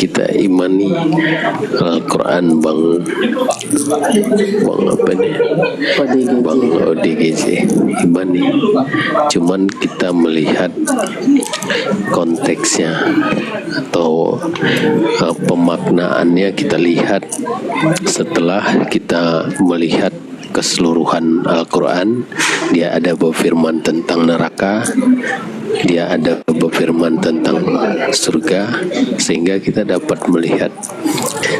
kita imani Al-Quran bang apa nih bang ODGJ imani, cuman kita melihat konteksnya atau pemaknaannya kita lihat setelah kita melihat keseluruhan Al-Quran. Dia ada berfirman tentang neraka, dia ada berfirman tentang surga, sehingga kita dapat melihat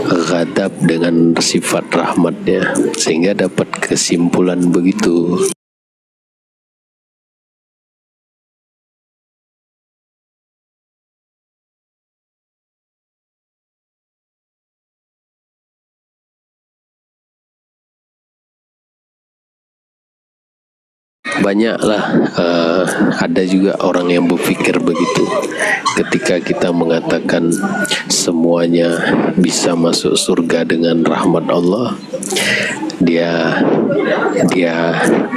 ghadab dengan sifat rahmatnya, sehingga dapat kesimpulan begitu. Banyaklah ada juga orang yang berpikir begitu. Ketika kita mengatakan semuanya bisa masuk surga dengan rahmat Allah, dia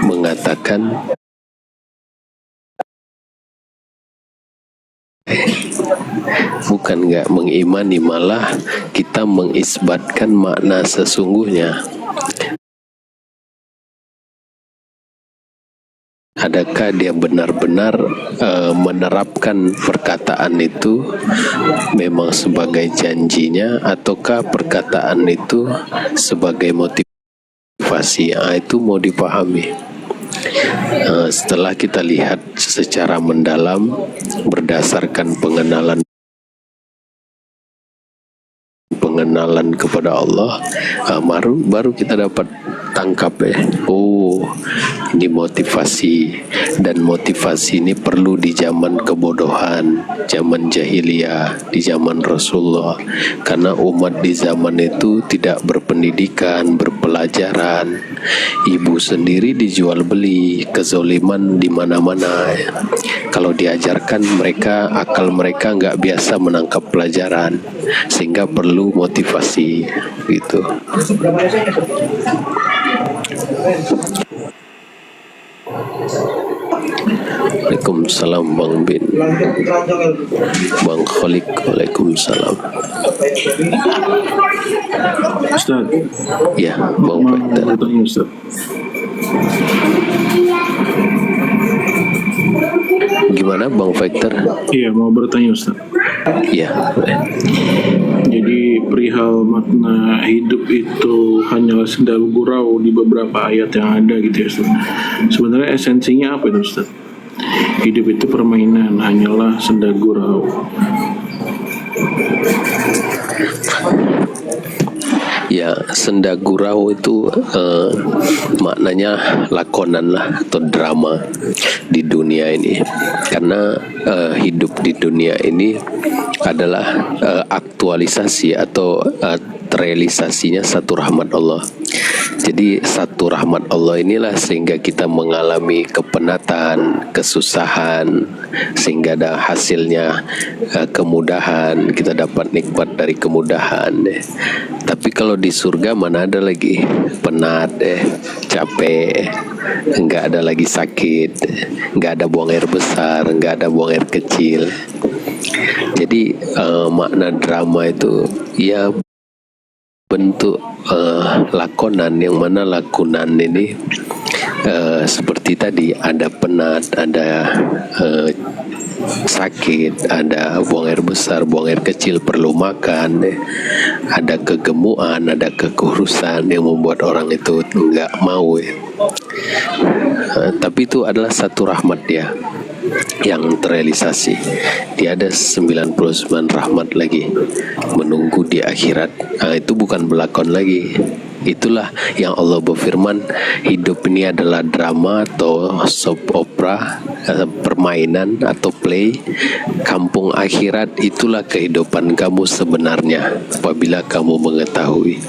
mengatakan bukan nggak mengimani, malah kita mengisbatkan makna sesungguhnya. Adakah dia benar-benar menerapkan perkataan itu memang sebagai janjinya, ataukah perkataan itu sebagai motivasi? Itu mau dipahami. Setelah kita lihat secara mendalam berdasarkan pengenalan kepada Allah, baru kita dapat tangkap ini motivasi, dan motivasi ini perlu di zaman kebodohan, zaman jahiliyah, di zaman Rasulullah, karena umat di zaman itu tidak berpendidikan, berpelajaran, ibu sendiri dijual beli, kezoliman di mana-mana. Kalau diajarkan mereka, akal mereka nggak biasa menangkap pelajaran, sehingga perlu motivasi gitu. Waalaikumsalam Bang Bin. Bang Kholik, waalaikumsalam. Ustaz. Ya, Bang Faktor. Ustaz. Gimana Bang Faktor? Iya, mau bertanya Ustaz. Ya. Jadi perihal makna hidup itu hanyalah sendal gurau di beberapa ayat yang ada gitu ya Ustaz. Sebenarnya esensinya apa itu Ustaz? Hidup itu permainan, hanyalah sendal gurau. Ya, senda gurau itu maknanya lakonan lah atau drama di dunia ini. Karena hidup di dunia ini adalah aktualisasi atau terrealisasinya satu rahmat Allah. Jadi satu rahmat Allah inilah sehingga kita mengalami kepenatan, kesusahan, sehingga ada hasilnya kemudahan, kita dapat nikmat dari kemudahan. Tapi kalau di surga mana ada lagi penat, capek, enggak ada lagi sakit, enggak ada buang air besar, enggak ada buang air kecil. Jadi makna drama itu ya bentuk lakonan, yang mana lakonan ini seperti tadi ada penat, ada sakit, ada buang air besar, buang air kecil, perlu makan, ada kegemuan, ada kekurusan yang membuat orang itu enggak mau tapi itu adalah satu rahmat dia yang terrealisasi. Dia ada 99 rahmat lagi menunggu di akhirat. Itu bukan belakon lagi. Itulah yang Allah berfirman, hidup ini adalah drama atau soap opera, permainan atau play. Kampung akhirat itulah kehidupan kamu sebenarnya apabila kamu mengetahui.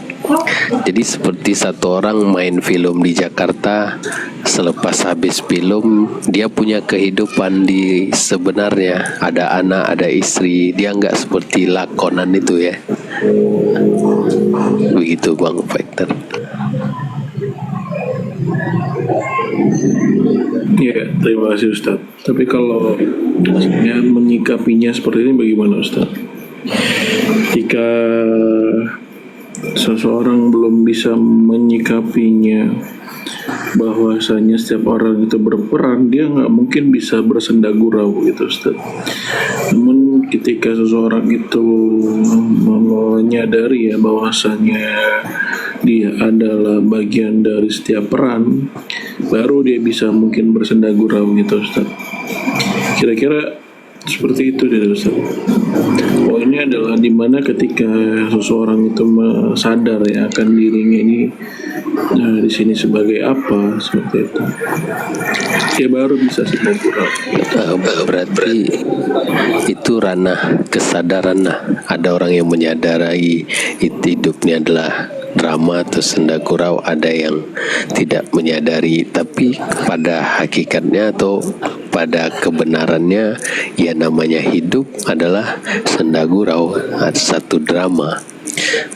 Jadi seperti satu orang main film di Jakarta, selepas habis film dia punya kehidupan di sebenarnya, ada anak, ada istri, dia nggak seperti lakonan itu ya. Begitu Bang Faktor. Iya, terima kasih Ustaz. Tapi kalau menyikapinya seperti ini bagaimana Ustaz? Jika ketika seseorang belum bisa menyikapinya bahwasanya setiap orang itu berperan, dia nggak mungkin bisa bersenda gurau gitu, Ustaz. Namun ketika seseorang itu menyadari ya bahwasanya dia adalah bagian dari setiap peran, baru dia bisa mungkin bersenda gurau gitu, Ustaz. Kira-kira seperti itu deh, Ustaz. Poinnya adalah dimana ketika seseorang itu sadar ya akan dirinya ini di sini sebagai apa, seperti itu, dia baru bisa sedang gurau. Berarti itu ranah kesadaran. Nah, ada orang yang menyadari itu hidupnya adalah drama atau senda gurau, ada yang tidak menyadari, tapi pada hakikatnya atau pada kebenarannya ya namanya hidup adalah senda gurau, satu drama.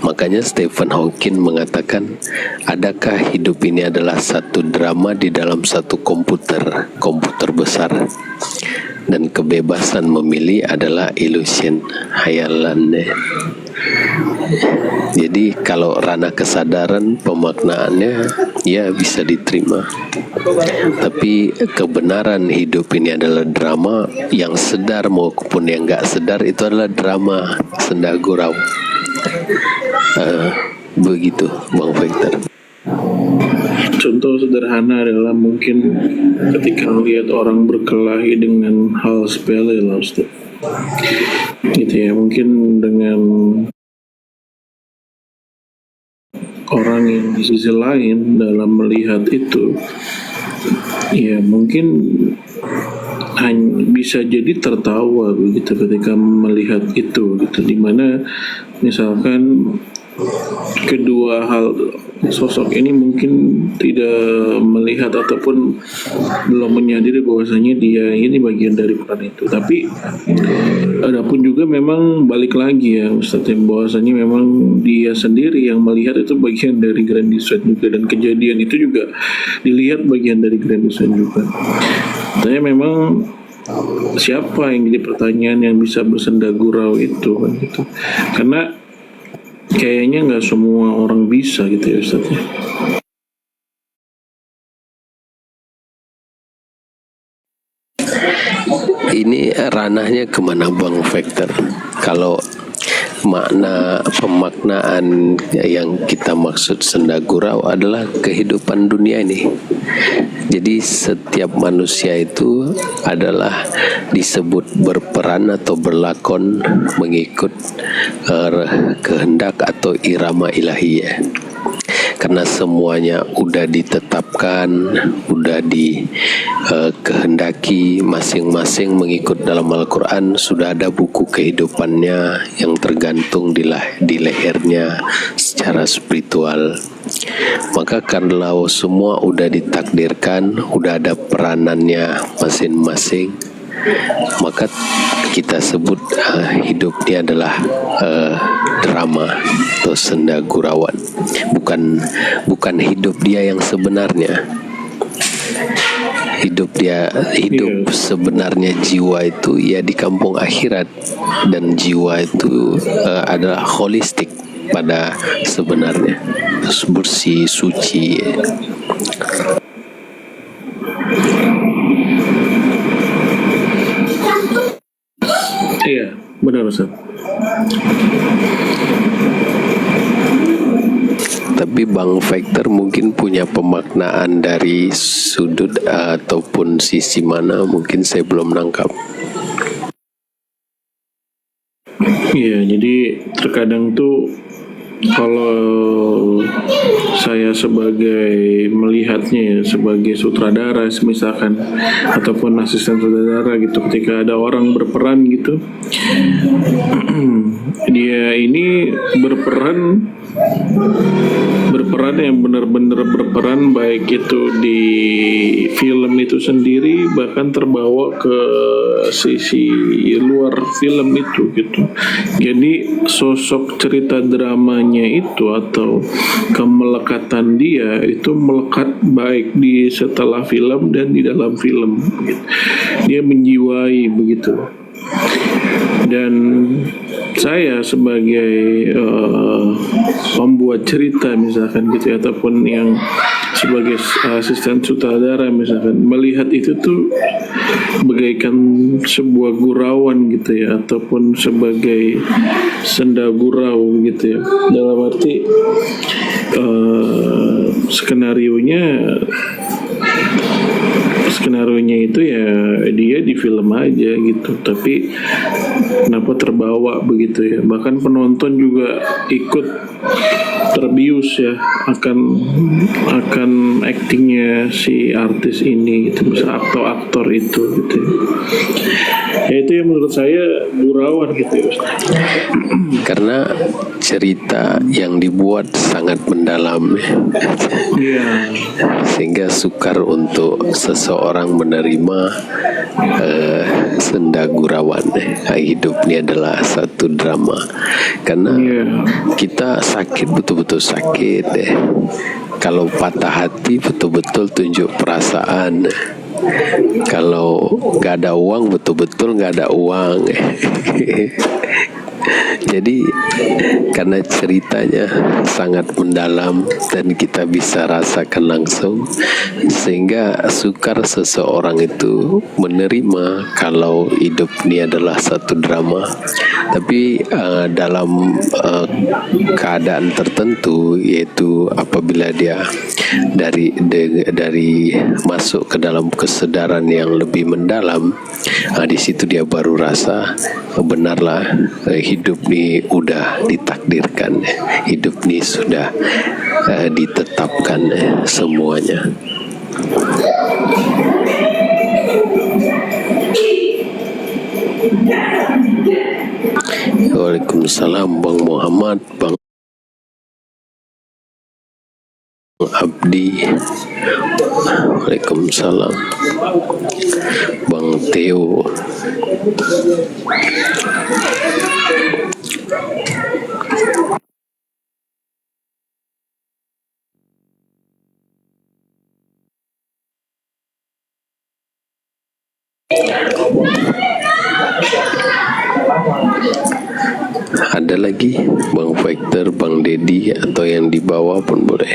Makanya Stephen Hawking mengatakan, adakah hidup ini adalah satu drama di dalam satu komputer besar, dan kebebasan memilih adalah illusion, hayalannya. Jadi kalau ranah kesadaran pemaknaannya ya bisa diterima, tapi kebenaran hidup ini adalah drama, yang sedar maupun yang nggak sedar itu adalah drama senda gurau. Begitu Bang Victor. Contoh sederhana adalah mungkin ketika melihat orang berkelahi dengan hal sepele lah, Ustaz. Gitu ya, mungkin dengan orang yang di sisi lain dalam melihat itu, ya mungkin hanya bisa jadi tertawa begitu ketika melihat itu gitu, dimana misalkan kedua hal sosok ini mungkin tidak melihat ataupun belum menyadari bahwasanya dia ini bagian dari peran itu. Tapi adapun juga memang balik lagi ya Ustaz, yang bahwasanya memang dia sendiri yang melihat itu bagian dari grand design juga, dan kejadian itu juga dilihat bagian dari grand design juga. Saya memang siapa yang jadi pertanyaan yang bisa bersenda gurau itu kan gitu, karena kayaknya nggak semua orang bisa gitu ya Ustaz ya. Ini ranahnya kemana Bang Victor? Kalau makna pemaknaan yang kita maksud senda gurau adalah kehidupan dunia ini. Jadi setiap manusia itu adalah disebut berperan atau berlakon mengikut kehendak atau irama ilahiyah. Karena semuanya udah ditetapkan, udah dikehendaki, masing-masing mengikut dalam Al-Quran, sudah ada buku kehidupannya yang tergantung di lehernya secara spiritual. Maka karena semua udah ditakdirkan, udah ada peranannya masing-masing, maka kita sebut hidupnya adalah drama atau senda gurauan, bukan hidup dia yang sebenarnya. Hidup sebenarnya jiwa itu ya di kampung akhirat, dan jiwa itu adalah holistik pada sebenarnya, bersih, suci. Iya, benar Ustaz. Tapi Bang Victor mungkin punya pemaknaan dari sudut ataupun sisi mana, mungkin saya belum nangkap. Iya, jadi terkadang tuh kalau saya sebagai melihatnya ya, sebagai sutradara misalkan ataupun asisten sutradara gitu, ketika ada orang berperan gitu dia ini berperan yang benar-benar berperan, baik itu di film itu sendiri bahkan terbawa ke sisi luar film itu gitu. Jadi sosok cerita dramanya itu atau kemelekatan dia itu melekat baik di setelah film dan di dalam film gitu. Dia menjiwai begitu. Dan saya sebagai pembuat cerita misalkan gitu ya, ataupun yang sebagai asisten sutradara misalkan, melihat itu tuh bagaikan sebuah gurauan gitu ya, ataupun sebagai senda gurau gitu ya, dalam arti skenario-nya itu ya dia di film aja gitu, tapi kenapa terbawa begitu ya, bahkan penonton juga ikut terbius ya akan aktingnya si artis ini gitu, misal aktor itu gitu ya, itu yang menurut saya gurauan gitu ya. Karena cerita yang dibuat sangat mendalam, Iya. sehingga sukar untuk seseorang menerima senda gurauan. Hidup ini adalah satu drama, karena kita sakit, betul-betul sakit. Kalau patah hati, betul-betul tunjuk perasaan. Kalau nggak ada uang, betul-betul nggak ada uang. Jadi karena ceritanya sangat mendalam dan kita bisa rasakan langsung, sehingga sukar seseorang itu menerima kalau hidup ini adalah satu drama. Tapi dalam keadaan tertentu, yaitu apabila dia dari masuk ke dalam kesadaran yang lebih mendalam, di situ dia baru rasa benarlah hidup ini udah ditakdirkan, hidup ini sudah ditetapkan semuanya. Waalaikumsalam Bang Muhammad, Bang Abdi. Waalaikumsalam Bang Theo. Ada lagi Bang Victor, Bang Dedi, atau yang di bawah pun boleh.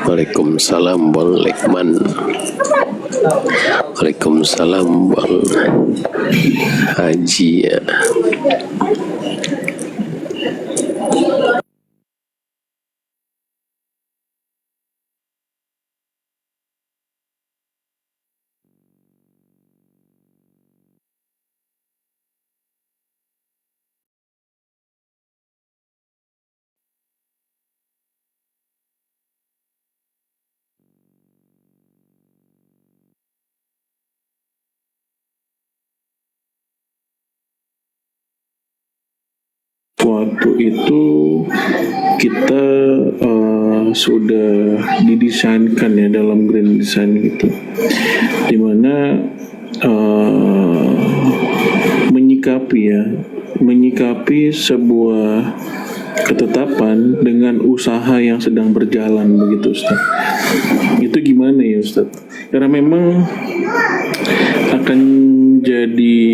Waalaikumsalam Bang Lekman. Waalaikumsalam Bang Haji ya. Waktu itu kita sudah didesainkan ya dalam grand design gitu, dimana menyikapi sebuah ketetapan dengan usaha yang sedang berjalan begitu, Ustaz. Itu gimana ya, Ustaz? Karena memang akan jadi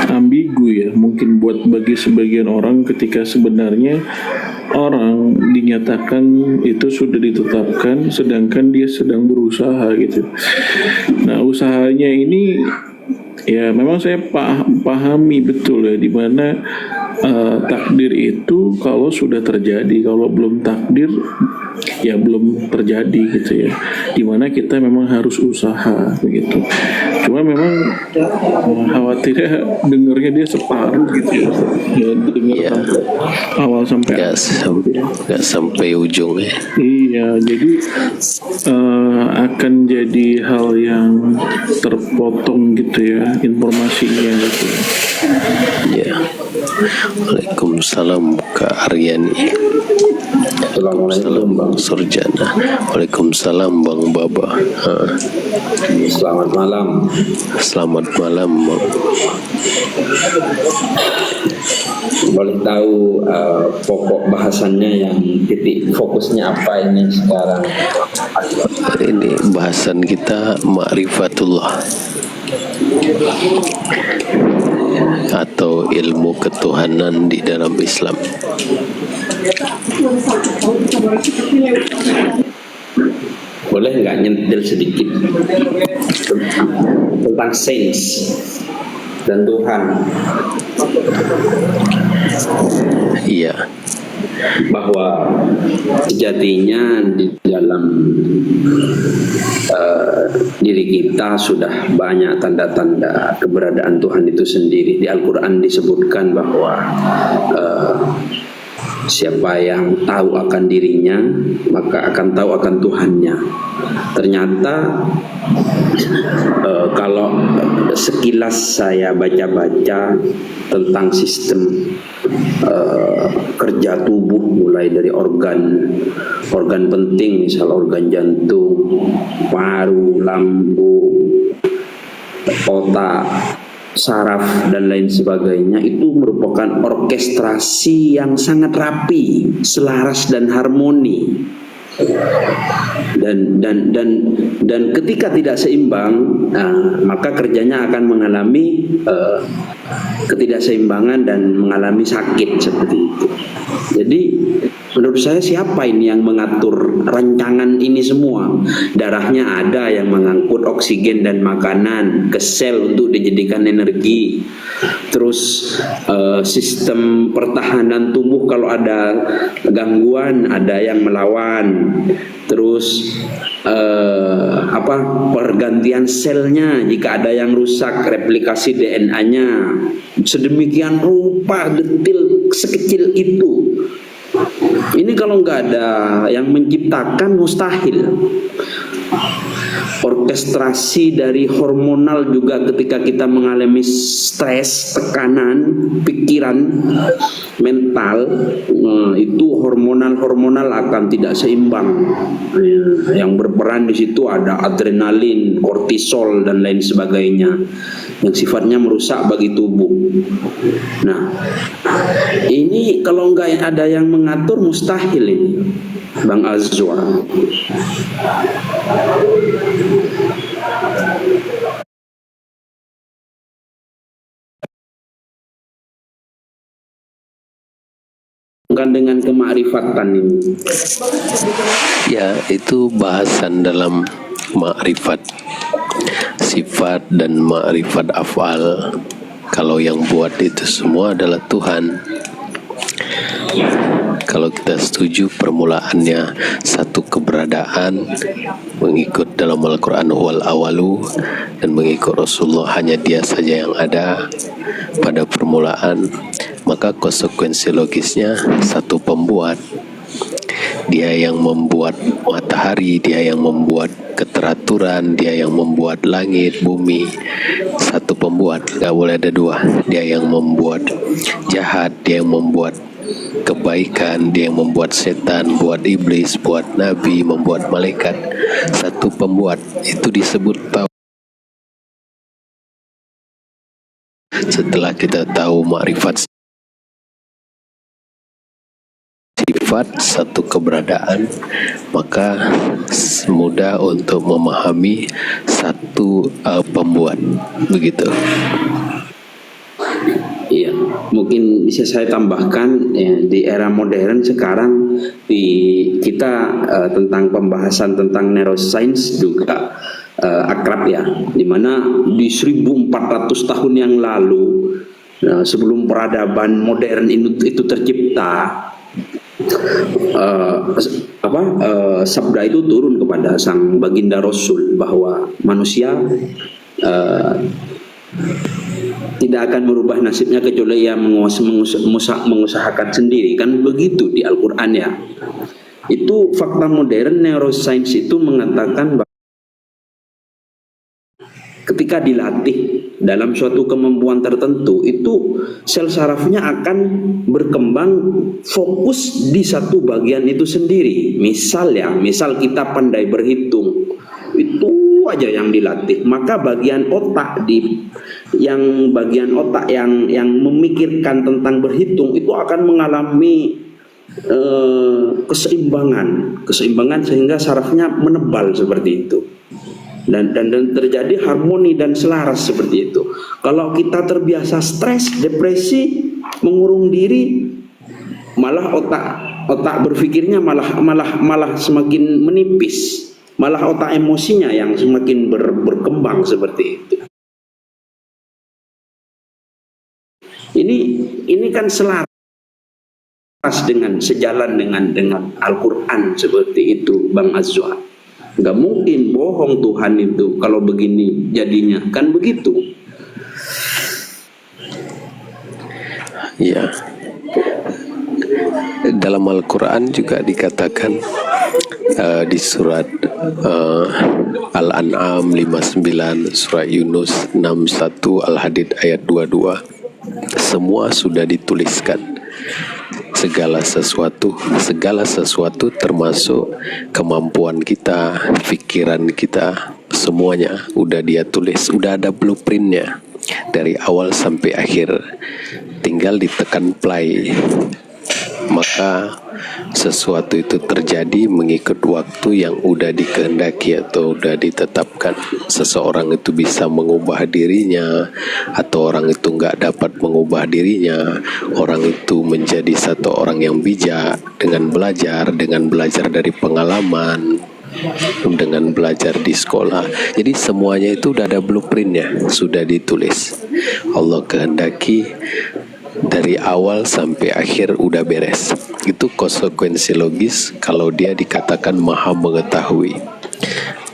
ambigu ya, mungkin bagi sebagian orang, ketika sebenarnya orang dinyatakan itu sudah ditetapkan, sedangkan dia sedang berusaha gitu. Nah, usahanya ini ya memang saya pahami betul ya, di mana takdir itu kalau sudah terjadi, kalau belum takdir ya belum terjadi gitu ya, dimana kita memang harus usaha begitu. Cuma memang khawatirnya dengernya dia separuh gitu ya, denger awal sampai nggak sampai ujung ya. Iya, jadi akan jadi hal yang terpotong gitu ya informasinya gitu. Ya. Waalaikumsalam Kak Aryani. Assalamualaikum Bang. Surjana. Waalaikumsalam Bang Baba. Selamat malam. Selamat malam Bang. Boleh tahu pokok bahasannya yang titik fokusnya apa ini sekarang? Ini bahasan kita ma'rifatullah atau ilmu ketuhanan di dalam Islam. Boleh nggak nyentil sedikit tentang sains dan Tuhan? Iya. Bahwa sejatinya di dalam diri kita sudah banyak tanda-tanda keberadaan Tuhan itu sendiri. Di Al-Quran disebutkan bahwa siapa yang tahu akan dirinya maka akan tahu akan Tuhannya. Ternyata kalau sekilas saya baca-baca tentang sistem kerja tubuh, mulai dari organ penting, misal organ jantung, paru, lambung, otak, saraf dan lain sebagainya, itu merupakan orkestrasi yang sangat rapi, selaras dan harmoni. Dan ketika tidak seimbang, maka kerjanya akan mengalami ketidakseimbangan dan mengalami sakit seperti itu. Jadi menurut saya siapa ini yang mengatur rancangan ini semua? Darahnya ada yang mengangkut oksigen dan makanan ke sel untuk dijadikan energi. Terus sistem pertahanan tubuh kalau ada gangguan ada yang melawan. Terus pergantian selnya jika ada yang rusak, replikasi DNA-nya sedemikian rupa detil sekecil itu. Ini kalau nggak ada yang menciptakan mustahil. Orkestrasi dari hormonal juga ketika kita mengalami stres, tekanan, pikiran, mental, itu hormonal akan tidak seimbang. Yang berperan di situ ada adrenalin, kortisol dan lain sebagainya yang sifatnya merusak bagi tubuh. Nah, ini kalau nggak ada yang mengatur mustahil ini, Bang Azwar. Dengan kemakrifatan ini. Ya, itu bahasan dalam makrifat sifat dan makrifat af'al. Kalau yang buat itu semua adalah Tuhan. Kalau kita setuju permulaannya satu keberadaan mengikut dalam Al-Quran wal awalu, dan mengikut Rasulullah hanya dia saja yang ada pada permulaan, maka konsekuensi logisnya satu pembuat. Dia yang membuat matahari, dia yang membuat keteraturan, dia yang membuat langit, bumi. Satu pembuat, gak boleh ada dua. Dia yang membuat jahat, dia yang membuat kebaikan, dia yang membuat setan, buat iblis, buat nabi, membuat malaikat. Satu pembuat, itu disebut tahu. Setelah kita tahu makrifat sifat satu keberadaan, maka mudah untuk memahami satu pembuat, begitu. Iya, mungkin bisa saya tambahkan ya, di era modern sekarang kita tentang pembahasan tentang neuroscience juga akrab ya, dimana di 1400 tahun yang lalu sebelum peradaban modern itu tercipta, sabda itu turun kepada sang baginda Rasul bahwa manusia tidak akan merubah nasibnya kecuali ia mengusahakan sendiri, kan begitu di Al-Quran ya. Itu fakta modern. Neuroscience itu mengatakan bahwa ketika dilatih dalam suatu kemampuan tertentu, itu sel sarafnya akan berkembang fokus di satu bagian itu sendiri. Misal kita pandai berhitung, itu aja yang dilatih, maka bagian otak yang memikirkan tentang berhitung itu akan mengalami keseimbangan sehingga sarafnya menebal seperti itu, dan terjadi harmoni dan selaras seperti itu. Kalau kita terbiasa stres, depresi, mengurung diri, malah otak berpikirnya malah semakin menipis, malah otak emosinya yang semakin berkembang seperti itu. Ini kan selaras sejalan dengan Al-Quran seperti itu, Bang Azwa. Gak mungkin bohong Tuhan itu kalau begini jadinya, kan begitu? Ya, dalam Al-Quran juga dikatakan di surat Al-An'am 59, surat Yunus 61, Al-Hadid ayat 22, semua sudah dituliskan. Segala sesuatu termasuk kemampuan kita, pikiran kita, semuanya udah dia tulis, udah ada blueprintnya dari awal sampai akhir, tinggal ditekan play. Maka sesuatu itu terjadi mengikut waktu yang udah dikehendaki atau udah ditetapkan. Seseorang itu bisa mengubah dirinya atau orang itu nggak dapat mengubah dirinya. Orang itu menjadi satu orang yang bijak dengan belajar dari pengalaman, dengan belajar di sekolah. Jadi semuanya itu udah ada blueprintnya, sudah ditulis. Allah kehendaki dari awal sampai akhir udah beres. Itu konsekuensi logis kalau dia dikatakan maha mengetahui.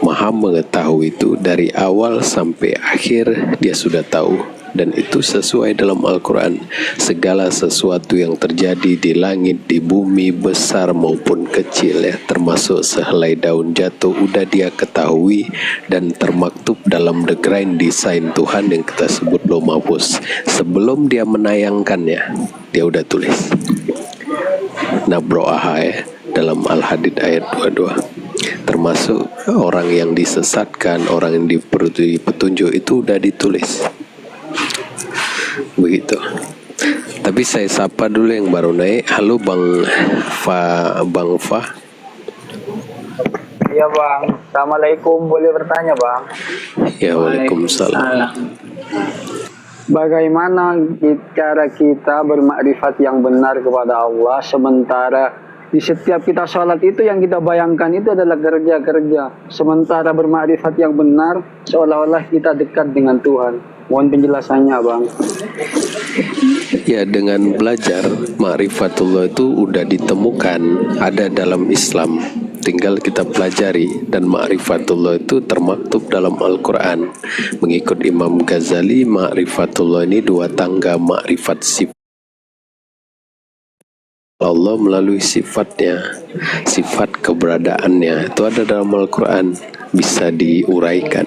Maha mengetahui itu dari awal sampai akhir dia sudah tahu. Dan itu sesuai dalam Al-Quran. Segala sesuatu yang terjadi di langit, di bumi, besar maupun kecil, ya, termasuk sehelai daun jatuh, udah dia ketahui dan termaktub dalam the grand design Tuhan yang kita sebut Lauh Mahfuz. Sebelum dia menayangkannya, dia udah tulis. Nabro'aha, ya, dalam Al-Hadid ayat 22. Termasuk orang yang disesatkan, orang yang diberi petunjuk, itu udah ditulis. Begitu. Tapi saya sapa dulu yang baru naik. Halo Bang Fa. Iya Bang, Assalamualaikum, boleh bertanya Bang? Ya, Waalaikumsalam. Bagaimana cara kita bermakrifat yang benar kepada Allah, sementara di setiap kita sholat itu yang kita bayangkan itu adalah kerja-kerja, sementara bermakrifat yang benar seolah-olah kita dekat dengan Tuhan. Mohon penjelasannya Bang. Ya, dengan belajar ma'rifatullah itu udah ditemukan, ada dalam Islam, tinggal kita pelajari. Dan ma'rifatullah itu termaktub dalam Al-Quran. Mengikut Imam Ghazali, ma'rifatullah ini dua tangga, ma'rifat sifat Allah melalui sifatnya, sifat keberadaannya, itu ada dalam Al-Quran, bisa diuraikan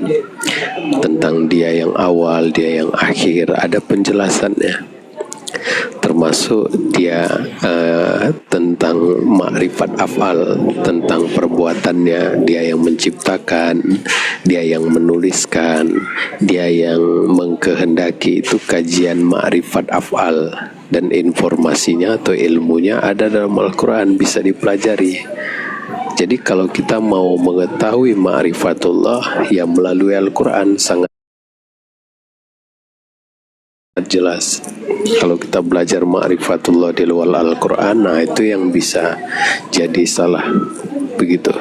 tentang dia yang awal, dia yang akhir, ada penjelasannya. Termasuk dia tentang makrifat af'al, tentang perbuatannya, dia yang menciptakan, dia yang menuliskan, dia yang mengkehendaki, itu kajian makrifat af'al. Dan informasinya atau ilmunya ada dalam Al-Quran, bisa dipelajari. Jadi kalau kita mau mengetahui ma'rifatullah, ya melalui Al-Quran sangat jelas. Kalau kita belajar ma'rifatullah di luar Al-Quran, nah itu yang bisa jadi salah. Begitu.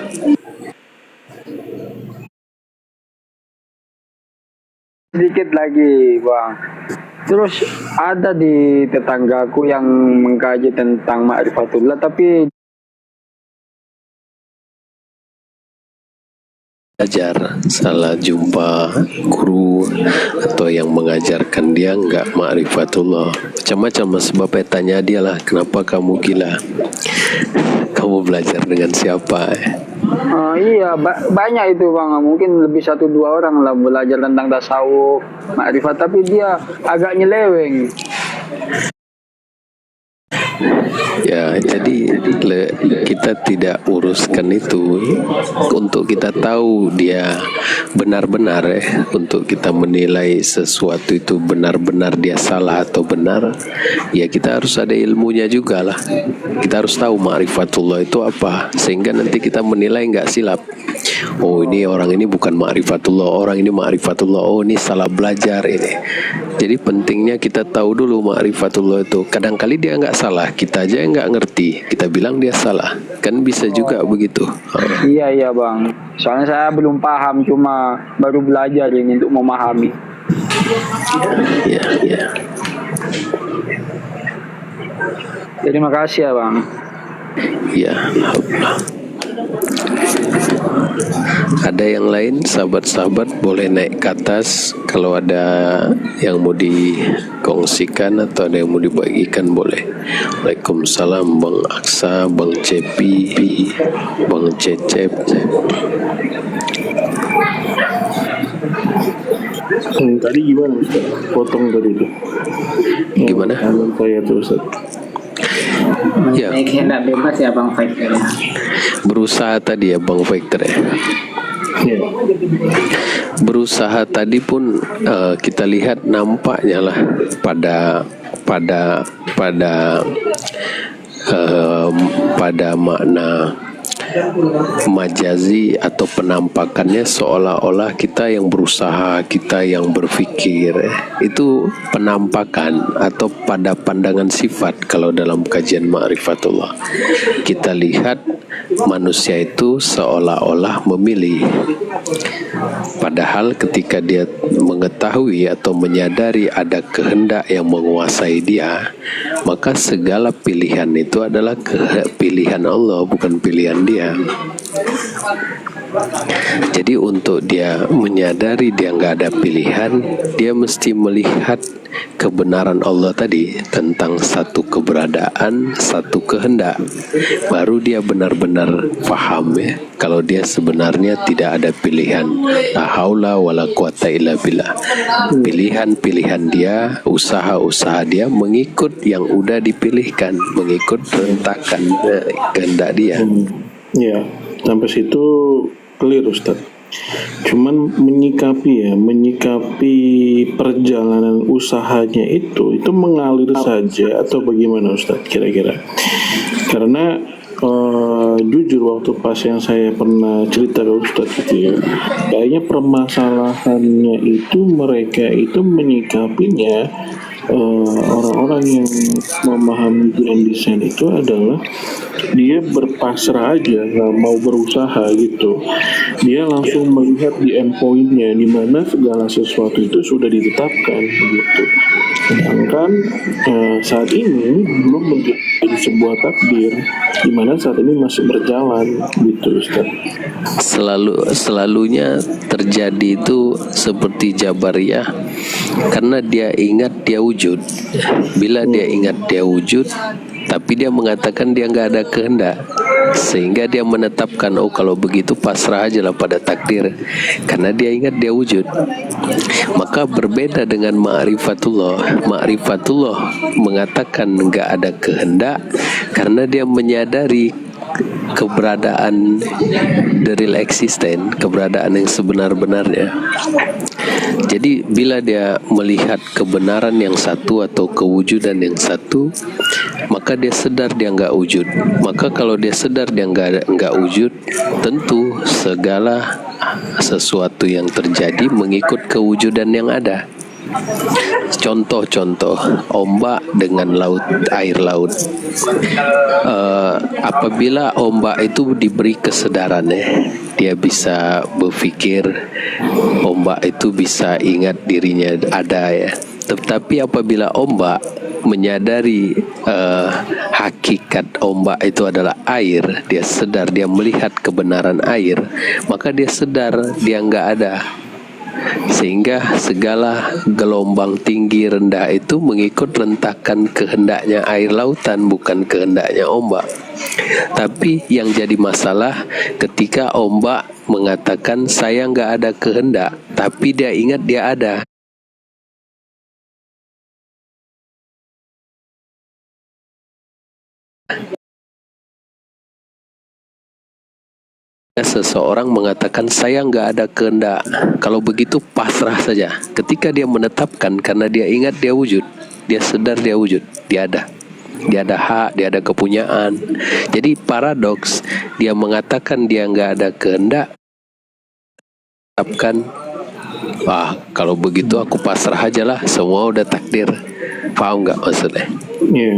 Sedikit lagi Bang. Terus ada di tetanggaku yang mengkaji tentang ma'rifatullah, tapi belajar, salah jumpa guru atau yang mengajarkan dia nggak ma'rifatullah, macam-macam sebabnya. Tanya dia lah, kenapa kamu gila? kamu belajar dengan siapa? Iya, banyak itu bang. Mungkin lebih 1-2 orang lah belajar tentang tasawuf, makrifat, tapi dia agak nyeleweng. Ya, jadi kita tidak uruskan itu untuk kita tahu dia benar-benar untuk kita menilai sesuatu itu benar-benar dia salah atau benar. Ya kita harus ada ilmunya juga lah. Kita harus tahu ma'rifatullah itu apa, sehingga nanti kita menilai nggak silap. Oh ini orang ini bukan ma'rifatullah, orang ini ma'rifatullah. Oh ini salah belajar ini. Jadi pentingnya kita tahu dulu ma'rifatullah itu. Kadang-kali dia nggak salah, kita aja yang nggak ngerti, kita bilang dia salah, kan bisa juga begitu. Iya bang. Soalnya saya belum paham, cuma baru belajar ini untuk memahami. Ya. Terima kasih ya bang. Ya, ada yang lain, sahabat-sahabat boleh naik ke atas. Kalau ada yang mau dikongsikan atau ada yang mau dibagikan boleh. Waalaikumsalam Bang Aksa, Bang Cepi, Bang Cecep. Tadi gimana Ustaz? Potong tadi itu. Gimana? Saya tuh Ustaz. Ya. Kehendak bebas ya Bang Faikir ya. Berusaha tadi ya Bang Faikir ya. Ya. Berusaha tadi pun kita lihat nampaknya lah pada makna majazi atau penampakannya seolah-olah kita yang berusaha, kita yang berpikir. Itu penampakan atau pada pandangan sifat kalau dalam kajian ma'rifatullah. Kita lihat manusia itu seolah-olah memilih. Padahal ketika dia mengetahui atau menyadari ada kehendak yang menguasai dia, maka segala pilihan itu adalah pilihan Allah, bukan pilihan dia. Jadi untuk dia menyadari dia nggak ada pilihan, dia mesti melihat kebenaran Allah tadi tentang satu keberadaan, satu kehendak. Baru dia benar-benar paham ya, kalau dia sebenarnya tidak ada pilihan. La haula wala quwata illa billah. Pilihan-pilihan dia, usaha-usaha dia mengikut yang udah dipilihkan, mengikut rentakan kehendak dia. Ya, sampai situ clear Ustaz. Cuman menyikapi perjalanan usahanya itu mengalir saja atau bagaimana Ustaz kira-kira? Karena jujur waktu pas yang saya pernah cerita ke Ustaz gitu ya, kayaknya permasalahannya itu mereka itu menyikapinya, orang-orang yang memahami grand design itu adalah dia berpasrah aja, nggak mau berusaha gitu. Dia langsung melihat di endpointnya, di mana segala sesuatu itu sudah ditetapkan gitu. Sedangkan saat ini belum menjadi sebuah takdir, di mana saat ini masih berjalan gitu Ustaz. Selalunya terjadi itu seperti Jabariyah, karena dia ingat dia wujud. Bila dia ingat dia wujud, tapi dia mengatakan dia nggak ada kehendak, sehingga dia menetapkan, oh kalau begitu pasrah aja lah pada takdir, karena dia ingat dia wujud. Maka berbeda dengan ma'rifatullah. Ma'rifatullah mengatakan nggak ada kehendak karena dia menyadari keberadaan the real existence, keberadaan yang sebenar-benarnya. Jadi bila dia melihat kebenaran yang satu atau kewujudan yang satu, maka dia sadar dia nggak wujud. Maka kalau dia sadar dia nggak wujud, tentu segala sesuatu yang terjadi mengikut kewujudan yang ada. Contoh-contoh ombak dengan air laut. Apabila ombak itu diberi kesadaran dia bisa berpikir, ombak itu bisa ingat dirinya ada ya. Tetapi apabila ombak menyadari hakikat ombak itu adalah air, dia sadar, dia melihat kebenaran air, maka dia sadar dia nggak ada. Sehingga segala gelombang tinggi rendah itu mengikut rentakan kehendaknya air lautan, bukan kehendaknya ombak. Tapi yang jadi masalah ketika ombak mengatakan saya nggak ada kehendak, tapi dia ingat dia ada. Seseorang mengatakan saya nggak ada kehendak, kalau begitu pasrah saja. Ketika dia menetapkan, karena dia ingat dia wujud, dia sadar dia wujud, dia ada hak, dia ada kepunyaan. Jadi paradoks, dia mengatakan dia nggak ada kehendak, tetapkan, kalau begitu aku pasrah aja lah, semua udah takdir. Paham nggak maksudnya? Iya.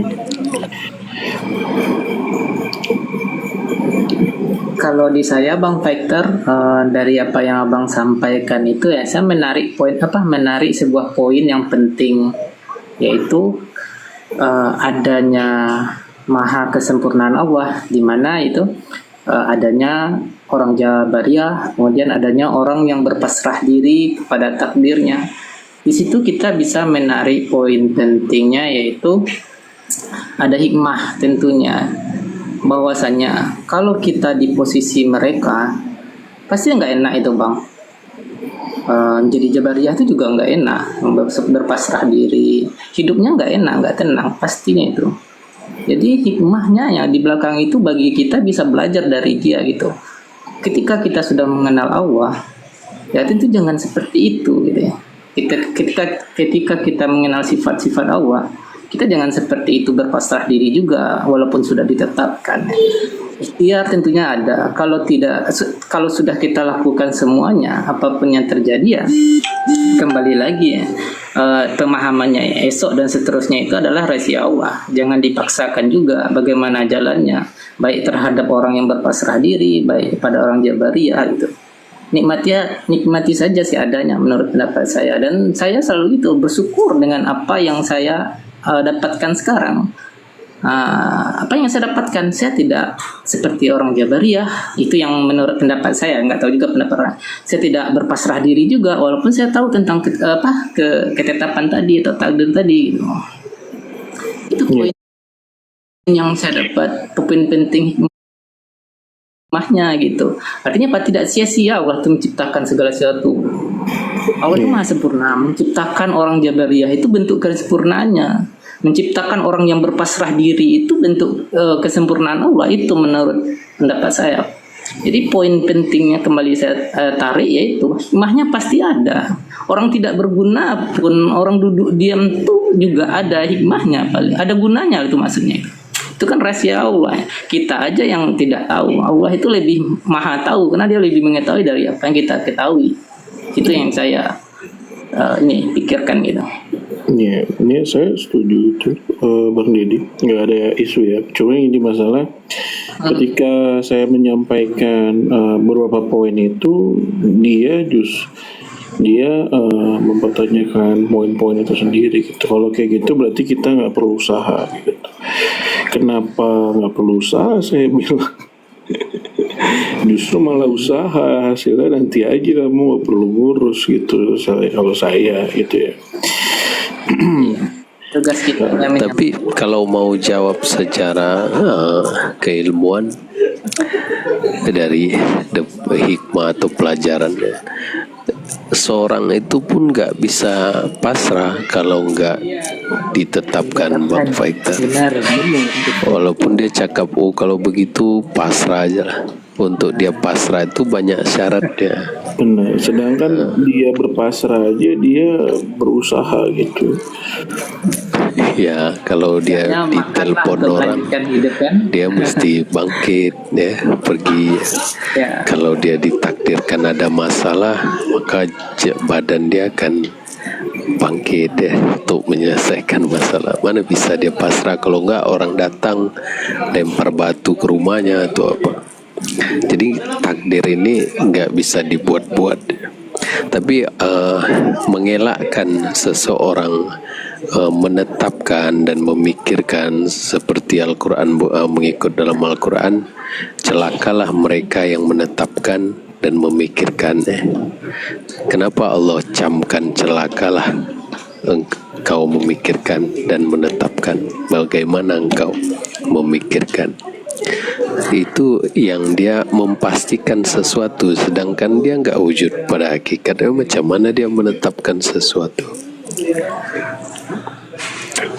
Kalau di saya Bang Victor, dari apa yang Abang sampaikan itu ya, saya menarik sebuah poin yang penting, yaitu adanya maha kesempurnaan Allah, di mana itu adanya orang Jabariyah, kemudian adanya orang yang berpasrah diri kepada takdirnya. Di situ kita bisa menarik poin pentingnya, yaitu ada hikmah tentunya, bahwasanya kalau kita di posisi mereka pasti nggak enak itu Bang. Jadi Jabariyah itu juga nggak enak, berpasrah diri, hidupnya nggak enak, nggak tenang pastinya itu. Jadi hikmahnya yang di belakang itu bagi kita bisa belajar dari dia gitu. Ketika kita sudah mengenal Allah, ya tentu jangan seperti itu gitu ya. Ketika kita mengenal sifat-sifat Allah, kita jangan seperti itu, berpasrah diri juga walaupun sudah ditetapkan. Ikhtiar tentunya ada. Kalau sudah kita lakukan semuanya, apapun yang terjadi ya kembali lagi ya, pemahamannya esok dan seterusnya itu adalah rahasia Allah. Jangan dipaksakan juga bagaimana jalannya, baik terhadap orang yang berpasrah diri, baik kepada orang Jabariyah itu. Nikmati saja seadanya menurut pendapat saya, dan saya selalu itu bersyukur dengan apa yang saya dapatkan sekarang. Apa yang saya dapatkan, saya tidak seperti orang Jabariyah, itu yang menurut pendapat saya, nggak tahu juga pendapat orang. Saya tidak berpasrah diri juga walaupun saya tahu tentang ketetapan tadi atau takdir tadi gitu. Itu poin yang saya dapat, poin penting hikmahnya gitu. Artinya apa, tidak sia-sia Allah itu menciptakan segala sesuatu. Allah itu maha sempurna. Menciptakan orang Jabariyah itu bentuk kesempurnaannya. Menciptakan orang yang berpasrah diri itu bentuk kesempurnaan Allah, itu menurut pendapat saya. Jadi poin pentingnya kembali saya tarik, yaitu hikmahnya pasti ada. Orang tidak berguna pun, orang duduk diam tuh juga ada hikmahnya, paling ada gunanya itu maksudnya. Itu kan rahasia Allah. Kita aja yang tidak tahu. Allah itu lebih maha tahu karena dia lebih mengetahui dari apa yang kita ketahui. Itu yang saya pikirkan gitu. Ya, ini saya setuju itu, Bang Deddy. Nggak ada isu ya. Cuma yang ini masalah ketika saya menyampaikan beberapa poin itu, dia mempertanyakan poin-poin itu sendiri gitu. Kalau kayak gitu berarti kita nggak perlu usaha gitu. Kenapa nggak perlu usaha? Saya bilang justru malah usaha, hasilnya nanti aja, kamu nggak perlu ngurus gitu. Kalau saya gitu ya. Tugas kita. Tapi kalau mau jawab secara keilmuan dari hikmah atau pelajaran, seorang itu pun nggak bisa pasrah kalau nggak ditetapkan Bang Faikta. Walaupun dia cakap kalau begitu pasrah aja lah. Untuk dia pasrah itu banyak syaratnya. Benar. Sedangkan dia berpasrah aja, dia berusaha gitu. Ya, kalau dia ditelepon orang, dia mesti bangkit, ya, pergi. Ya. Kalau dia ditakdirkan ada masalah, maka badan dia akan bangkit ya untuk menyelesaikan masalah. Mana bisa dia pasrah kalau enggak orang datang lempar batu ke rumahnya atau apa. Jadi takdir ini nggak bisa dibuat-buat. Tapi mengelakkan seseorang menetapkan dan memikirkan seperti Al-Quran, mengikut dalam Al-Quran, celakalah mereka yang menetapkan dan memikirkannya. Kenapa Allah camkan celakalah engkau memikirkan dan menetapkan? Bagaimana engkau memikirkan? Itu yang dia memastikan sesuatu, sedangkan dia nggak wujud pada hakikatnya. Macam mana dia menetapkan sesuatu?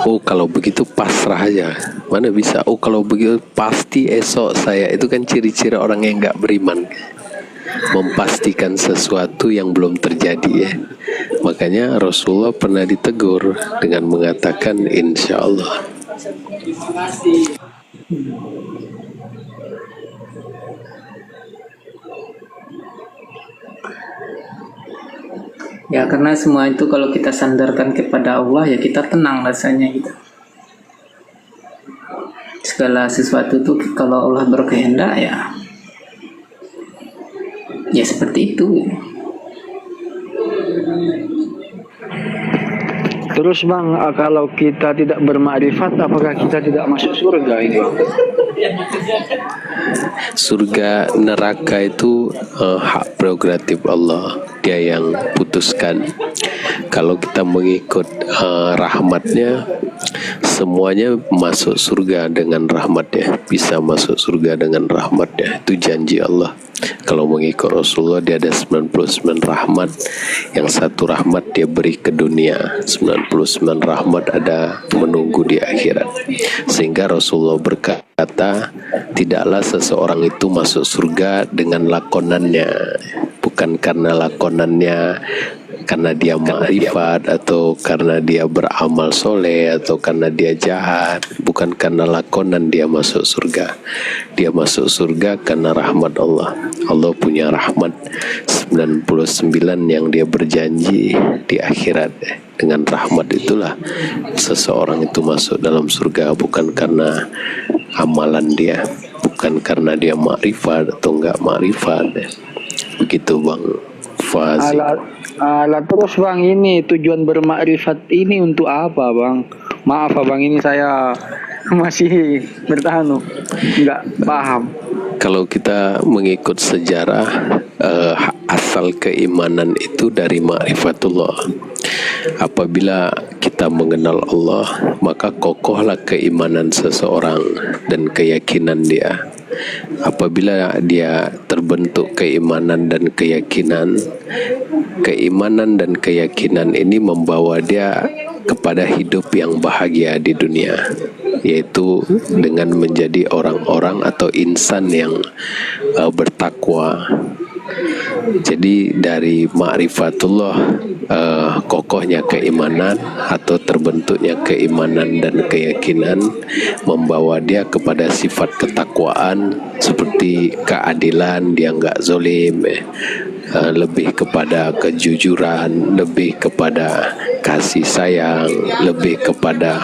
Oh, kalau begitu pasrah aja. Mana bisa? Oh, kalau begitu pasti esok saya. Itu kan ciri-ciri orang yang nggak beriman, memastikan sesuatu yang belum terjadi ya. Makanya Rasulullah pernah ditegur dengan mengatakan insya Allah. Ya karena semua itu kalau kita sandarkan kepada Allah ya kita tenang rasanya gitu. Segala sesuatu itu kalau Allah berkehendak ya seperti itu. Terus Bang, kalau kita tidak bermakrifat, apakah kita tidak masuk surga ini Bang? Surga neraka itu hak prerogatif Allah, dia yang putuskan. Kalau kita mengikut rahmatnya, semuanya masuk surga dengan rahmatnya, bisa masuk surga dengan rahmatnya. Itu janji Allah. Kalau mengikut Rasulullah, dia ada 99 rahmat. Yang satu rahmat dia beri ke dunia, 99 rahmat ada menunggu di akhirat. Sehingga Rasulullah berkata, tidaklah seseorang itu masuk surga dengan lakonannya, bukan karena lakonannya karena dia ma'rifat atau karena dia beramal soleh atau karena dia jahat. Bukan karena lakonan dia masuk surga. Dia masuk surga karena rahmat Allah. Allah punya rahmat 99 yang dia berjanji di akhirat. Dengan rahmat itulah seseorang itu masuk dalam surga, bukan karena amalan dia, bukan karena dia ma'rifat atau enggak ma'rifat. Begitu Bang Fazi. Alat terus Bang, ini tujuan bermakrifat ini untuk apa Bang? Maaf Bang, ini saya masih bertahan, nggak paham. Kalau kita mengikut sejarah, asal keimanan itu dari ma'rifatullah. Apabila kita mengenal Allah, maka kokohlah keimanan seseorang dan keyakinan dia. Apabila dia terbentuk keimanan dan keyakinan dan keyakinan ini membawa dia kepada hidup yang bahagia di dunia, yaitu dengan menjadi orang-orang atau insan yang bertakwa. Jadi dari ma'rifatullah, kokohnya keimanan atau terbentuknya keimanan dan keyakinan membawa dia kepada sifat ketakwaan seperti keadilan, dia enggak zolim, lebih kepada kejujuran, lebih kepada kasih sayang, lebih kepada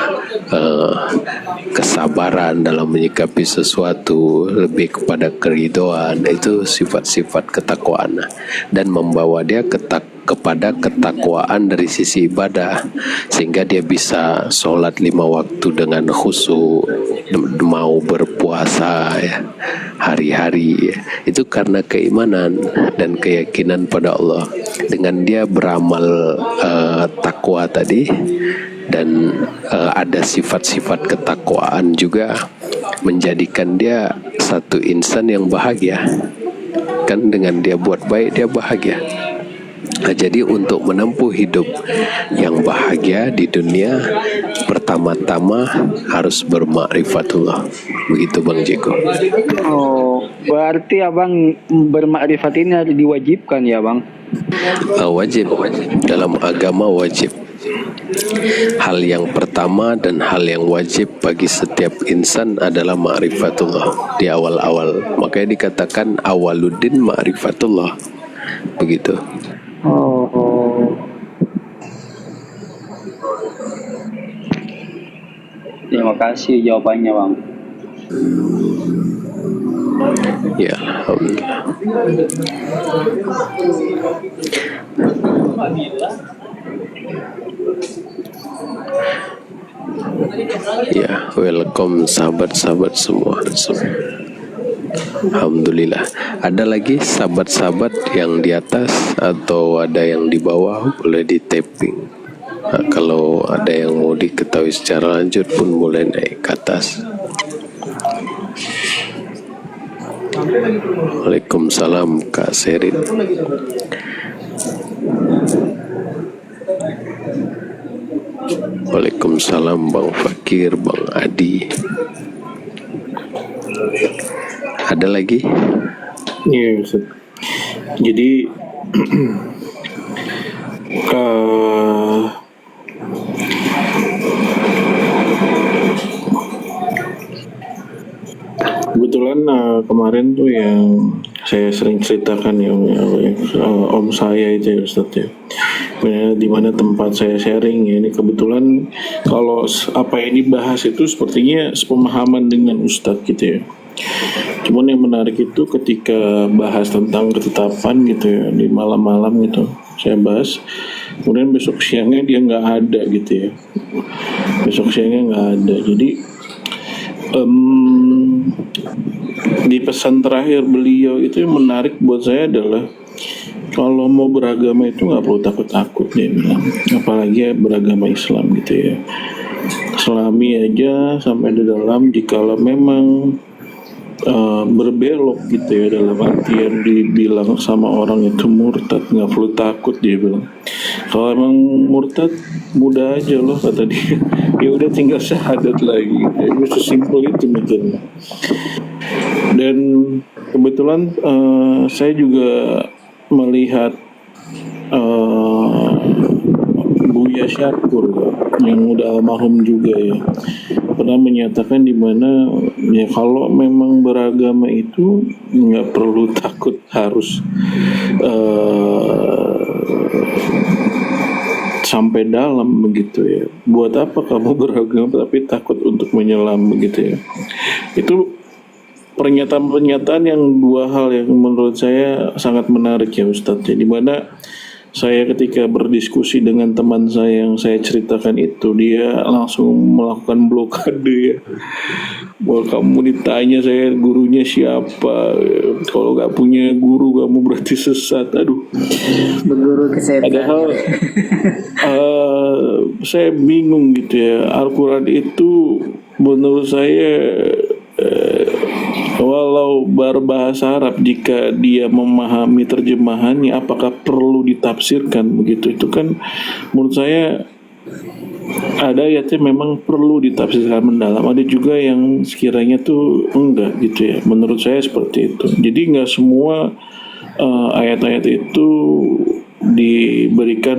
kesabaran dalam menyikapi sesuatu, lebih kepada keridhaan. Itu sifat-sifat ketakwaan dan membawa dia kepada ketakwaan dari sisi ibadah, sehingga dia bisa sholat 5 waktu dengan khusyuk, mau berpuasa ya, hari-hari ya. Itu karena keimanan dan keyakinan pada Allah. Dengan dia beramal takwa tadi dan ada sifat-sifat ketakwaan juga, menjadikan dia satu insan yang bahagia. Kan dengan dia buat baik dia bahagia. Nah, jadi untuk menempuh hidup yang bahagia di dunia, pertama-tama harus bermakrifatullah. Begitu Bang Jeko. Oh, berarti Abang bermakrifat ini harus diwajibkan ya Bang? Wajib, dalam agama wajib. Hal yang pertama dan hal yang wajib bagi setiap insan adalah ma'rifatullah di awal-awal. Makanya dikatakan awaluddin ma'rifatullah. Begitu. Oh. Terima kasih jawabannya Bang. Ya, alhamdulillah. Ya, welcome sahabat-sahabat semua. Alhamdulillah. Ada lagi sahabat-sahabat yang di atas atau ada yang di bawah, boleh di tapping. Nah, kalau ada yang mau diketahui secara lanjut pun boleh naik ke atas. Waalaikumsalam Kak Serin. Waalaikumsalam Bang Fakir, Bang Adi. Ada lagi? Iya, Ustaz. Jadi kebetulan kemarin tuh yang saya sering ceritakan ya, om saya itu ya Ustaz ya, di mana tempat saya sharing ya, ini kebetulan kalau apa yang dibahas itu sepertinya sepemahaman dengan Ustadz gitu ya. Cuman yang menarik itu ketika bahas tentang ketetapan gitu ya, di malam-malam gitu saya bahas, kemudian besok siangnya dia nggak ada gitu ya, besok siangnya nggak ada. Jadi di pesan terakhir beliau itu yang menarik buat saya adalah kalau mau beragama itu nggak perlu takut-takut, dia bilang, apalagi beragama Islam gitu ya. Selami aja sampai di dalam, jikalau memang berbelok gitu ya, dalam artian dibilang sama orang itu murtad, nggak perlu takut, dia bilang. Kalau emang murtad mudah aja loh, kata dia. Ya udah tinggal syahadat lagi. Ya, sesimpel itu mikirnya. Dan kebetulan saya juga melihat Buya Syakur ya, yang udah almarhum juga ya, pernah menyatakan di mana ya kalau memang beragama itu nggak perlu takut harus sampai dalam begitu ya. Buat apa kamu beragama tapi takut untuk menyelam begitu ya. Itu pernyataan-pernyataan yang dua hal yang menurut saya sangat menarik ya Ustadz ya, di mana saya ketika berdiskusi dengan teman saya yang saya ceritakan itu, dia langsung melakukan blokade ya. Bahwa kamu ditanya saya gurunya siapa, kalau nggak punya guru kamu berarti sesat. Aduh, Berguru ke setan. padahal saya bingung gitu ya. Al-Quran itu menurut saya walau berbahasa Arab, jika dia memahami terjemahannya, apakah perlu ditafsirkan begitu? Itu kan menurut saya ada ayatnya memang perlu ditafsirkan mendalam, ada juga yang sekiranya tuh enggak gitu ya. Menurut saya seperti itu. Jadi nggak semua ayat-ayat itu diberikan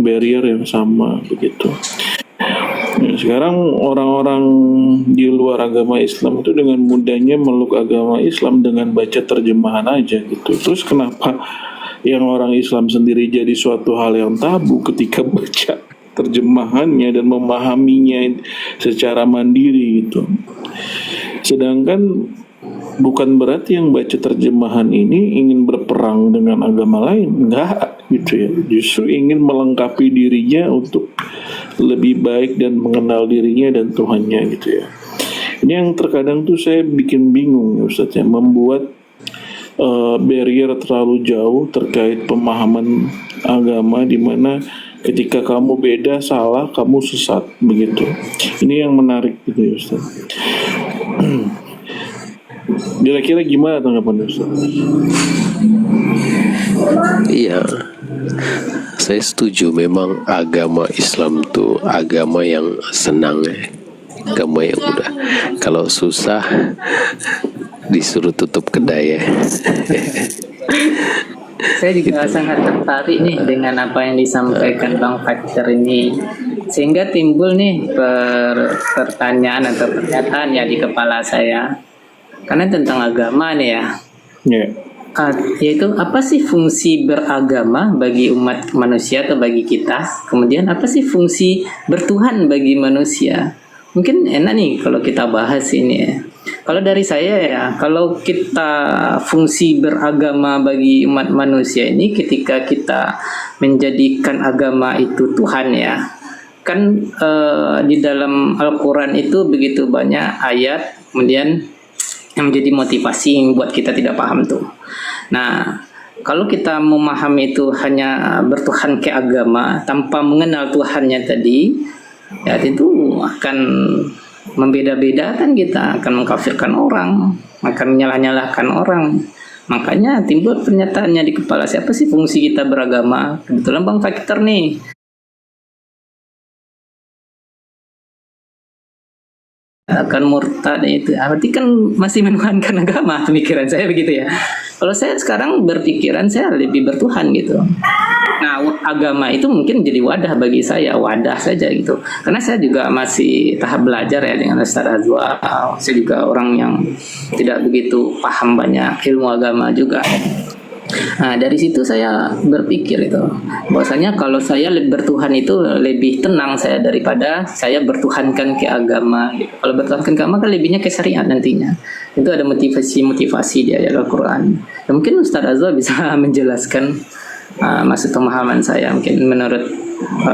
barrier yang sama begitu. Ya, sekarang orang-orang di luar agama Islam itu dengan mudahnya meluk agama Islam dengan baca terjemahan aja gitu. Terus kenapa yang orang Islam sendiri jadi suatu hal yang tabu ketika baca terjemahannya dan memahaminya secara mandiri gitu. Sedangkan bukan berarti yang baca terjemahan ini ingin berperang dengan agama lain, enggak gitu ya. Justru ingin melengkapi dirinya untuk lebih baik dan mengenal dirinya dan Tuhannya gitu ya. Ini yang terkadang tuh saya bikin bingung Ustaz ya, membuat barrier terlalu jauh terkait pemahaman agama, di mana ketika kamu beda, salah, kamu sesat begitu. Ini yang menarik gitu ya Ustaz. Kira-kira gimana tanggapan Ustaz? Iya, saya setuju. Memang agama Islam tuh agama yang senang ya, agama yang mudah. Kalau susah disuruh tutup kedai ya. Saya juga sangat tertarik nih dengan apa yang disampaikan Bang Fakir ini, sehingga timbul nih pertanyaan atau pernyataan ya di kepala saya, karena tentang agama nih ya. Ya. Yaitu apa sih fungsi beragama bagi umat manusia atau bagi kita? Kemudian apa sih fungsi bertuhan bagi manusia? Mungkin enak nih kalau kita bahas ini ya. Kalau dari saya ya, kalau kita fungsi beragama bagi umat manusia ini ketika kita menjadikan agama itu Tuhan ya. Kan di dalam Al-Quran itu begitu banyak ayat, kemudian yang menjadi motivasi buat kita tidak paham tuh. Nah, kalau kita memahami itu hanya bertuhan ke agama tanpa mengenal Tuhannya tadi, ya itu akan membeda-bedakan kita, akan mengkafirkan orang, akan menyalah-nyalahkan orang. Makanya timbul pernyataannya di kepala, siapa sih fungsi kita beragama? Kebetulan Bang Faktor nih akan murtad itu, berarti kan masih menuhankan agama. Pemikiran saya begitu ya. Kalau saya sekarang berpikiran saya lebih bertuhan gitu. Nah, agama itu mungkin jadi wadah bagi saya, wadah saja gitu. Karena saya juga masih tahap belajar ya dengan Ustaz Azwa. Saya juga orang yang tidak begitu paham banyak ilmu agama juga. Nah, dari situ saya berpikir itu bahwasanya kalau saya bertuhan itu lebih tenang saya daripada saya bertuhankan ke agama. Kalau bertuhankan ke agama kan lebihnya ke syariat nantinya. Itu ada motivasi di ayat Al-Quran. Ya, mungkin Ustaz Azwa bisa menjelaskan maksud pemahaman saya mungkin menurut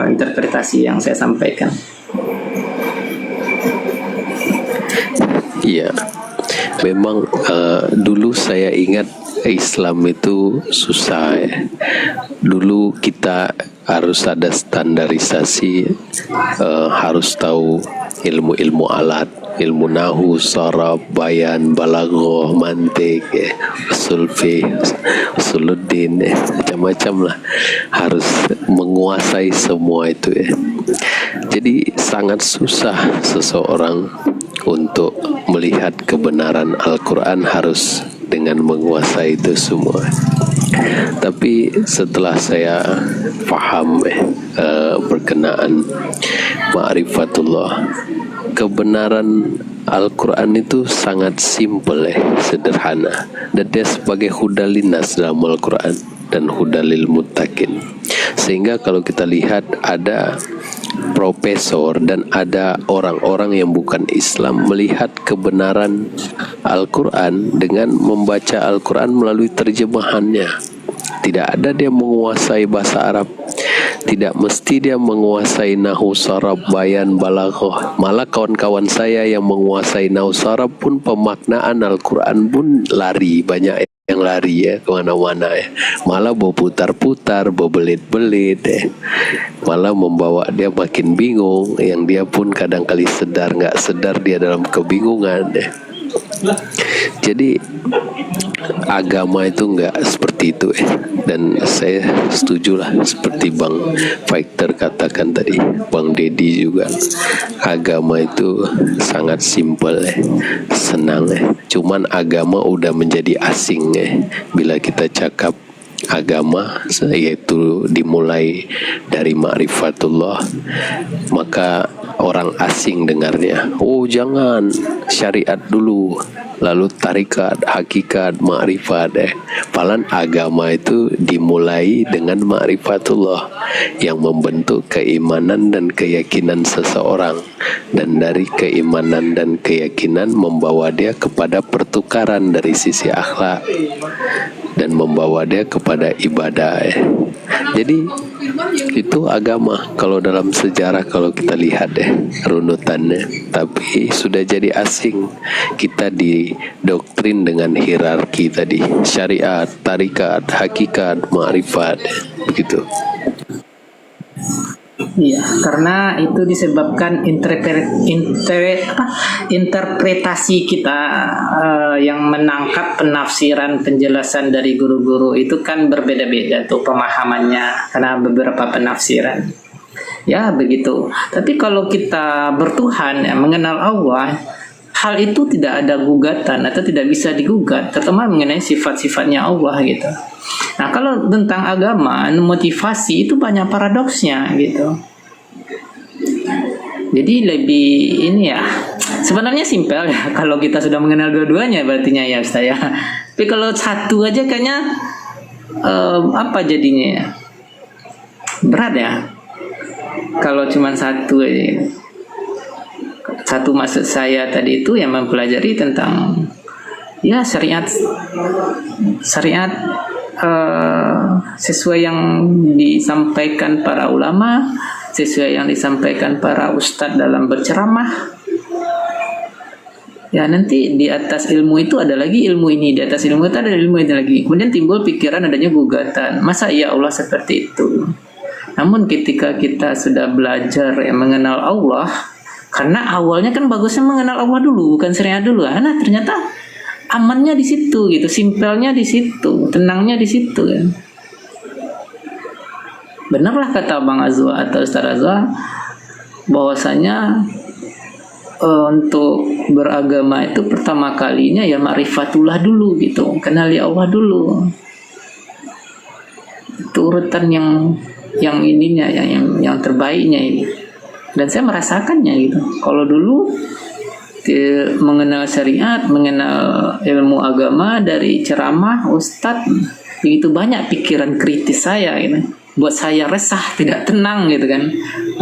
interpretasi yang saya sampaikan. Iya, memang dulu saya ingat Islam itu susah ya. Dulu kita harus ada standarisasi, harus tahu ilmu-ilmu alat, ilmu nahu, saraf, bayan, balaghah, mantik, usul fiqh, usuluddin, macam-macam lah. Harus menguasai semua itu ya. Jadi sangat susah seseorang untuk melihat kebenaran Al-Quran harus dengan menguasai itu semua. Tapi setelah saya paham berkenaan ma'rifatullah, kebenaran Al-Quran itu sangat simple sederhana, dan dia sebagai hudalinas dalam Al-Quran dan hudalil muttaqin. Sehingga kalau kita lihat ada profesor dan ada orang-orang yang bukan Islam melihat kebenaran Al-Quran dengan membaca Al-Quran melalui terjemahannya. Tidak ada dia menguasai bahasa Arab, tidak mesti dia menguasai nahu, saraf, bayan, balaghah. Malah kawan-kawan saya yang menguasai nahu, saraf pun pemaknaan Al-Quran pun lari, banyak yang lari ya kemana-mana ya, malah berputar-putar, berbelit-belit ya, malah membawa dia makin bingung, yang dia pun kadang kali sadar nggak sadar dia dalam kebingungan ya. Jadi agama itu nggak seperti itu ya. Dan saya setuju lah seperti Bang Fighter katakan tadi, Bang Dedi juga, agama itu sangat simpel ya, senang ya. Cuman agama udah menjadi asing ya bila kita cakap agama, yaitu dimulai dari ma'rifatullah, maka orang asing dengarnya, oh jangan, syariat dulu, lalu tarikat, hakikat, ma'rifat Padahal agama itu dimulai dengan ma'rifatullah yang membentuk keimanan dan keyakinan seseorang, dan dari keimanan dan keyakinan membawa dia kepada pertukaran dari sisi akhlak dan membawa dia kepada ibadah Jadi itu agama kalau dalam sejarah, kalau kita lihat runutannya. Tapi sudah jadi asing, kita didoktrin dengan hierarki tadi, syariat, tarikat, hakikat, ma'rifat, begitu. Iya, karena itu disebabkan interpretasi kita yang menangkap penafsiran penjelasan dari guru-guru itu kan berbeda-beda tuh pemahamannya, karena beberapa penafsiran. Ya begitu. Tapi kalau kita bertuhan, mengenal Allah, hal itu tidak ada gugatan atau tidak bisa digugat, terutama mengenai sifat-sifatnya Allah gitu. Nah, kalau tentang agama, motivasi itu banyak paradoksnya gitu. Jadi lebih ini ya, sebenarnya simpel ya kalau kita sudah mengenal dua-duanya berartinya ya Ustaz ya. Tapi kalau satu aja kayaknya apa jadinya ya? Berat ya. Kalau cuma satu aja. Satu maksud saya tadi itu yang mempelajari tentang ya syariat sesuai yang disampaikan para ulama, sesuai yang disampaikan para ustadz dalam berceramah. Ya nanti di atas ilmu itu ada lagi ilmu ini, di atas ilmu itu ada ilmu ini lagi. Kemudian timbul pikiran adanya gugatan. Masa ya Allah seperti itu? Namun ketika kita sudah belajar mengenal Allah, karena awalnya kan bagusnya mengenal Allah dulu, bukan syariat dulu. Nah ternyata amannya di situ gitu, simpelnya di situ, tenangnya di situ kan. Benarlah kata Bang Azwa atau Ustaz Azwa bahwasanya untuk beragama itu pertama kalinya ya ma'rifatullah dulu gitu, kenali Allah dulu. Itu urutan yang ininya, yang terbaiknya ini. Dan saya merasakannya gitu. Kalau dulu mengenal syariat, mengenal ilmu agama dari ceramah ustadz, begitu banyak pikiran kritis saya gitu. Buat saya resah, tidak tenang gitu kan.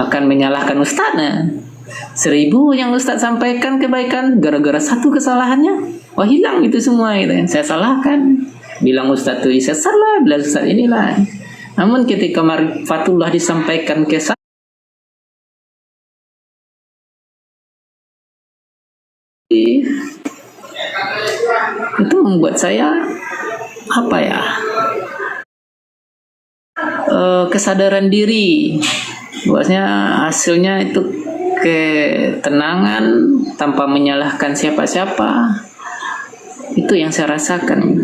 Akan menyalahkan ustadznya. 1000 yang ustadz sampaikan kebaikan, gara-gara satu kesalahannya, wah hilang itu semua gitu kan. Saya salahkan. Bilang ustadz itu saya salah, bilang ustadz inilah. Namun ketika ma'rifatullah disampaikan ke saya, itu membuat saya apa ya, kesadaran diri bahwasanya hasilnya itu ketenangan tanpa menyalahkan siapa-siapa. Itu yang saya rasakan.